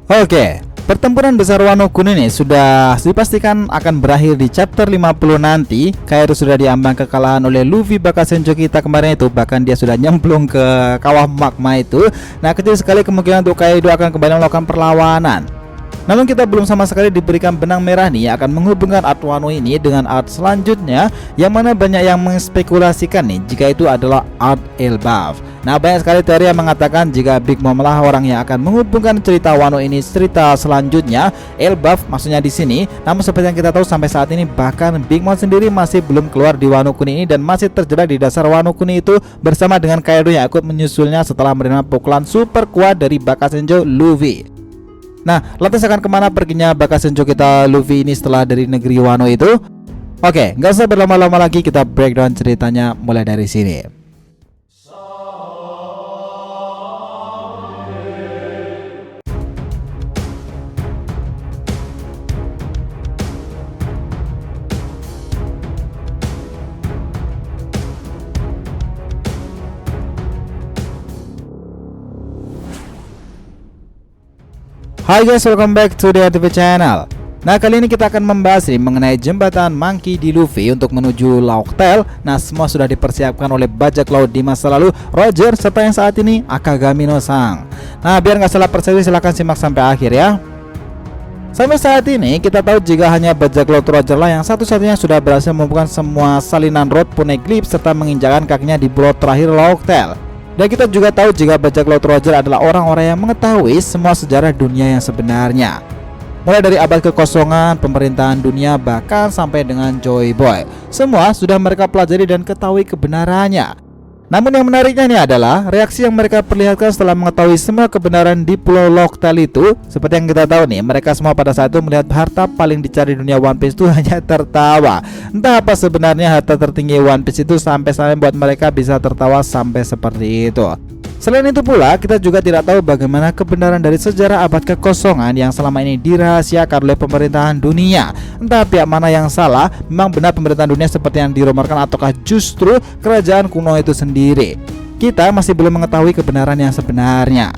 Oke, pertempuran besar Wano Kuni ini sudah dipastikan akan berakhir di chapter 50 nanti. Kaido sudah diambang kekalahan oleh Luffy Bakasenjo kita kemarin itu, bahkan dia sudah nyemplung ke kawah magma itu. Nah, kecil sekali kemungkinan untuk Kaido akan kembali melakukan perlawanan. Namun kita belum sama sekali diberikan benang merah nih akan menghubungkan art Wano ini dengan art selanjutnya, yang mana banyak yang menspekulasikan nih jika itu adalah art Elbaf. Nah, banyak sekali teori yang mengatakan jika Big Mom lah orang yang akan menghubungkan cerita Wano ini cerita selanjutnya, Elbaf maksudnya di sini. Namun seperti yang kita tahu sampai saat ini bahkan Big Mom sendiri masih belum keluar di Wano Kuni ini dan masih terjebak di dasar Wano Kuni itu bersama dengan Kaido yang ikut menyusulnya setelah menerima pukulan super kuat dari Bakasenjo Luffy. Nah, lantas akan kemana perginya Bakasenjo kita Luffy ini setelah dari negeri Wano itu? Oke, nggak usah berlama-lama lagi, kita breakdown ceritanya mulai dari sini. Hai guys, welcome back to the TV channel. Nah, kali ini kita akan membahas mengenai jembatan Monkey D. Luffy untuk menuju Laugh-Tale. Nah, semua sudah dipersiapkan oleh bajak laut di masa lalu, Roger, serta yang saat ini Akagami no Sang. Nah, biar nggak salah persepsi silahkan simak sampai akhir ya. Sampai saat ini kita tahu jika hanya bajak laut Roger lah yang satu-satunya sudah berhasil membuka semua salinan road poneglyph serta menginjakan kakinya di pulau terakhir Laugh-Tale. Dan kita juga tahu jika bajak laut Roger adalah orang-orang yang mengetahui semua sejarah dunia yang sebenarnya, mulai dari abad kekosongan, pemerintahan dunia, bahkan sampai dengan Joy Boy. Semua sudah mereka pelajari dan ketahui kebenarannya. Namun yang menariknya ini adalah reaksi yang mereka perlihatkan setelah mengetahui semua kebenaran di pulau Laugh-Tale itu. Seperti yang kita tahu nih, mereka semua pada saat itu melihat harta paling dicari dunia One Piece itu hanya tertawa. Entah apa sebenarnya harta tertinggi One Piece itu sampai buat mereka bisa tertawa sampai seperti itu. Selain itu pula, kita juga tidak tahu bagaimana kebenaran dari sejarah abad kekosongan yang selama ini dirahasiakan oleh pemerintahan dunia. Entah pihak mana yang salah, memang benar pemerintahan dunia seperti yang dirumorkan ataukah justru kerajaan kuno itu sendiri. Kita masih belum mengetahui kebenaran yang sebenarnya.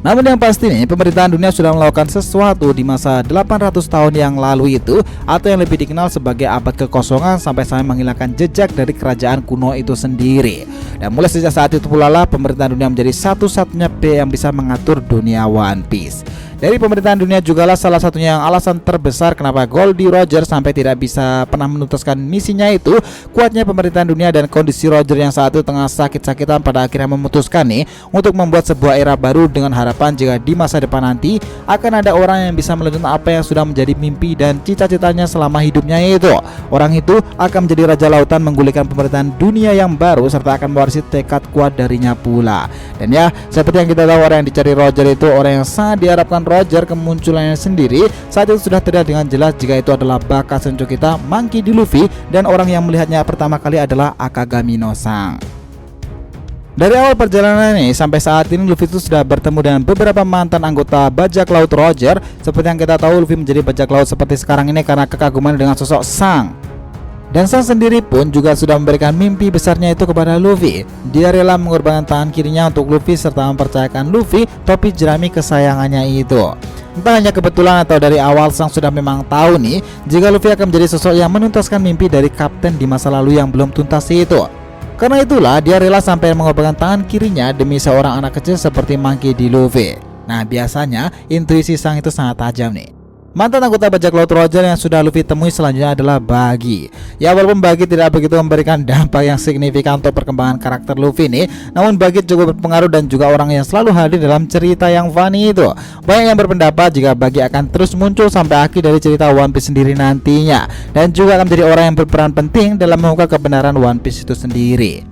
Namun yang pasti nih, pemerintahan dunia sudah melakukan sesuatu di masa 800 tahun yang lalu itu, atau yang lebih dikenal sebagai abad kekosongan, sampai menghilangkan jejak dari kerajaan kuno itu sendiri. Dan mulai sejak saat itu pula lah pemerintahan dunia menjadi satu-satunya pihak yang bisa mengatur dunia One Piece. Dari pemerintahan dunia jugalah salah satunya yang alasan terbesar kenapa Goldie Roger sampai tidak bisa pernah menuntaskan misinya itu, kuatnya pemerintahan dunia dan kondisi Roger yang saat itu tengah sakit-sakitan pada akhirnya memutuskan nih untuk membuat sebuah era baru dengan harapan jika di masa depan nanti akan ada orang yang bisa melanjutkan apa yang sudah menjadi mimpi dan cita-citanya selama hidupnya itu. Orang itu akan menjadi raja lautan menggulingkan pemerintahan dunia yang baru serta akan mewarisi tekad kuat darinya pula. Dan ya, seperti yang kita tahu orang yang dicari Roger itu orang yang sangat diharapkan Roger kemunculannya sendiri saat itu sudah terlihat dengan jelas jika itu adalah Bakasenjo kita Monkey D. Luffy, dan orang yang melihatnya pertama kali adalah Akagami no Sang. Dari awal perjalanan ini sampai saat ini Luffy itu sudah bertemu dengan beberapa mantan anggota bajak laut Roger. Seperti yang kita tahu Luffy menjadi bajak laut seperti sekarang ini karena kekaguman dengan sosok Sang. Dan Sang sendiri pun juga sudah memberikan mimpi besarnya itu kepada Luffy. Dia rela mengorbankan tangan kirinya untuk Luffy serta mempercayakan Luffy topi jerami kesayangannya itu. Entah hanya kebetulan atau dari awal Sang sudah memang tahu nih jika Luffy akan menjadi sosok yang menuntaskan mimpi dari kapten di masa lalu yang belum tuntas itu. Karena itulah dia rela sampai mengorbankan tangan kirinya demi seorang anak kecil seperti Monkey D. Luffy. Nah, biasanya intuisi Sang itu sangat tajam nih. Mantan anggota bajak laut Roger yang sudah Luffy temui selanjutnya adalah Buggy. Ya, walaupun Buggy tidak begitu memberikan dampak yang signifikan untuk perkembangan karakter Luffy nih, namun Buggy cukup berpengaruh dan juga orang yang selalu hadir dalam cerita yang funny itu. Banyak yang berpendapat jika Buggy akan terus muncul sampai akhir dari cerita One Piece sendiri nantinya, dan juga akan menjadi orang yang berperan penting dalam mengungkap kebenaran One Piece itu sendiri.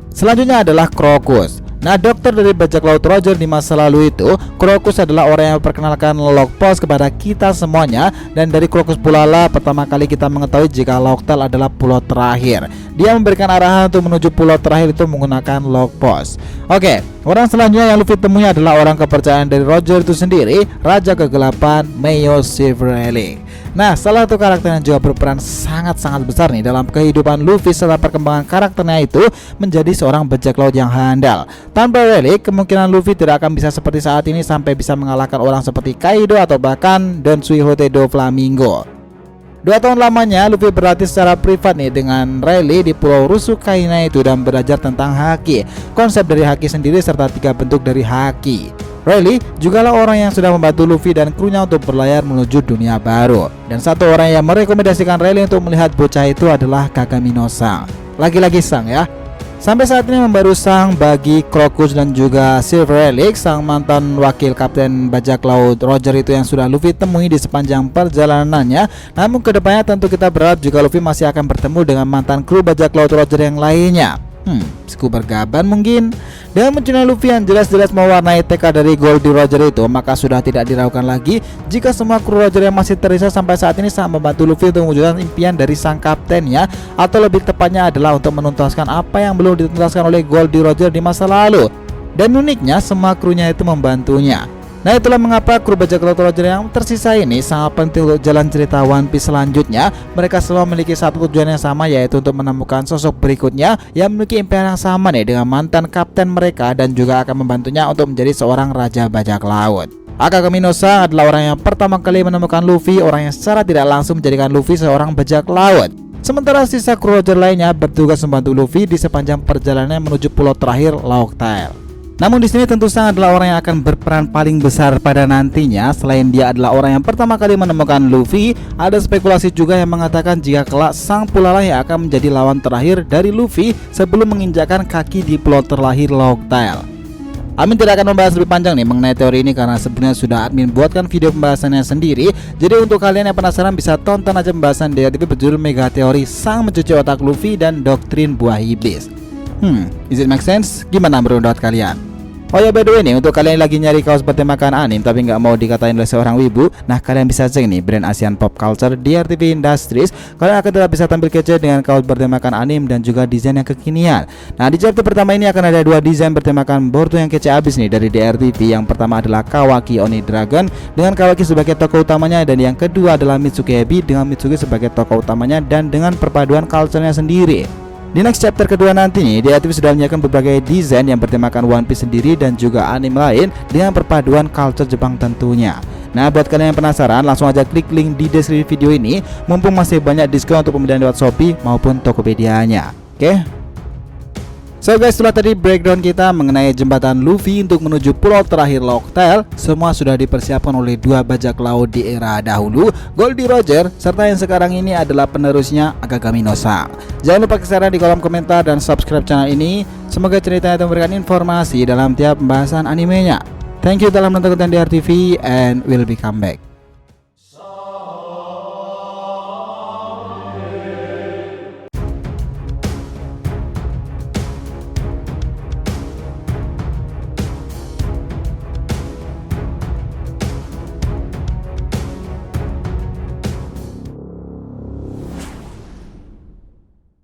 Selanjutnya adalah Crocus. Nah, dokter dari bajak laut Roger di masa lalu itu, Crocus adalah orang yang memperkenalkan log post kepada kita semuanya. Dan dari Crocus pula lah pertama kali kita mengetahui jika Laugh-Tale adalah pulau terakhir. Dia memberikan arahan untuk menuju pulau terakhir itu menggunakan log post. Oke, orang selanjutnya yang Luffy temui adalah orang kepercayaan dari Roger itu sendiri, Raja Kegelapan Meio Silverhailing. Nah, salah satu karakter yang juga berperan sangat-sangat besar nih dalam kehidupan Luffy serta perkembangan karakternya itu menjadi seorang bajak laut yang handal. Tanpa Rayleigh, kemungkinan Luffy tidak akan bisa seperti saat ini sampai bisa mengalahkan orang seperti Kaido atau bahkan Don Quixote Doflamingo. 2 tahun lamanya Luffy berlatih secara privat nih dengan Rayleigh di Pulau Rusukaina itu dan belajar tentang haki, konsep dari haki sendiri serta 3 bentuk dari haki. Rayleigh jugalah orang yang sudah membantu Luffy dan krunya untuk berlayar menuju dunia baru. Dan satu orang yang merekomendasikan Rayleigh untuk melihat bocah itu adalah Kagamino-san. Lagi-lagi sang ya. Sampai saat ini membaru sang bagi Crocus dan juga Silver Rayleigh, sang mantan wakil kapten bajak laut Roger itu yang sudah Luffy temui di sepanjang perjalanannya. Namun kedepannya tentu kita berharap juga Luffy masih akan bertemu dengan mantan kru bajak laut Roger yang lainnya. Scuba Gaban mungkin. Dengan munculnya Luffy yang jelas-jelas mewarnai tekad dari Goldie Roger itu, maka sudah tidak diragukan lagi jika semua kru Roger yang masih tersisa sampai saat ini sangat membantu Luffy untuk mewujudkan impian dari sang kaptennya, atau lebih tepatnya adalah untuk menuntaskan apa yang belum dituntaskan oleh Goldie Roger di masa lalu. Dan uniknya semua krunya itu membantunya. Nah, itulah mengapa kru bajak laut Roger yang tersisa ini sangat penting untuk jalan cerita One Piece selanjutnya. Mereka selalu memiliki satu tujuan yang sama, yaitu untuk menemukan sosok berikutnya yang memiliki impian yang sama nih dengan mantan kapten mereka dan juga akan membantunya untuk menjadi seorang raja bajak laut. Kagamino-san adalah orang yang pertama kali menemukan Luffy, orang yang secara tidak langsung menjadikan Luffy seorang bajak laut. Sementara sisa kru Roger lainnya bertugas membantu Luffy di sepanjang perjalanannya menuju pulau terakhir Lauk Tale. Namun di sini tentu Sang adalah orang yang akan berperan paling besar pada nantinya. Selain dia adalah orang yang pertama kali menemukan Luffy, ada spekulasi juga yang mengatakan jika kelak Sang pula lah yang akan menjadi lawan terakhir dari Luffy sebelum menginjakan kaki di pulau terlahir Lauk Tale. Amin tidak akan membahas lebih panjang nih mengenai teori ini karena sebenarnya sudah admin buatkan video pembahasannya sendiri. Jadi untuk kalian yang penasaran bisa tonton aja pembahasan DRTV berjudul Mega Teori Sang Mencuci Otak Luffy dan Doktrin Buah Iblis. Is it make sense? Gimana menurut kalian? Oh ya, by the way nih, untuk kalian yang lagi nyari kaos bertemakan anime tapi nggak mau dikatain oleh seorang wibu, nah kalian bisa cek nih brand Asian Pop Culture DRTV Industries. Kalian akan tetap bisa tampil kece dengan kaos bertemakan anime dan juga desain yang kekinian. Nah, di chapter pertama ini akan ada 2 desain bertemakan Boruto yang kece abis nih dari DRTV. Yang pertama adalah Kawaki Oni Dragon dengan Kawaki sebagai tokoh utamanya, dan yang kedua adalah Mitsuki Hebi dengan Mitsuki sebagai tokoh utamanya dan dengan perpaduan culture-nya sendiri. Di next chapter kedua nanti nih, DRTV sudah menyiapkan berbagai desain yang bertemakan One Piece sendiri dan juga anime lain dengan perpaduan culture Jepang tentunya. Nah, buat kalian yang penasaran, langsung aja klik link di deskripsi video ini, mumpung masih banyak diskon untuk pembelian lewat Shopee maupun Tokopedia-nya. Oke? So guys, setelah tadi breakdown kita mengenai jembatan Luffy untuk menuju pulau terakhir Lauk Tale, semua sudah dipersiapkan oleh 2 bajak laut di era dahulu, Goldie Roger, serta yang sekarang ini adalah penerusnya Kagamino-san. Jangan lupa share di kolom komentar dan subscribe channel ini. Semoga ceritanya memberikan informasi dalam tiap pembahasan animenya. Thank you telah menonton konten DRTV and we'll be come back.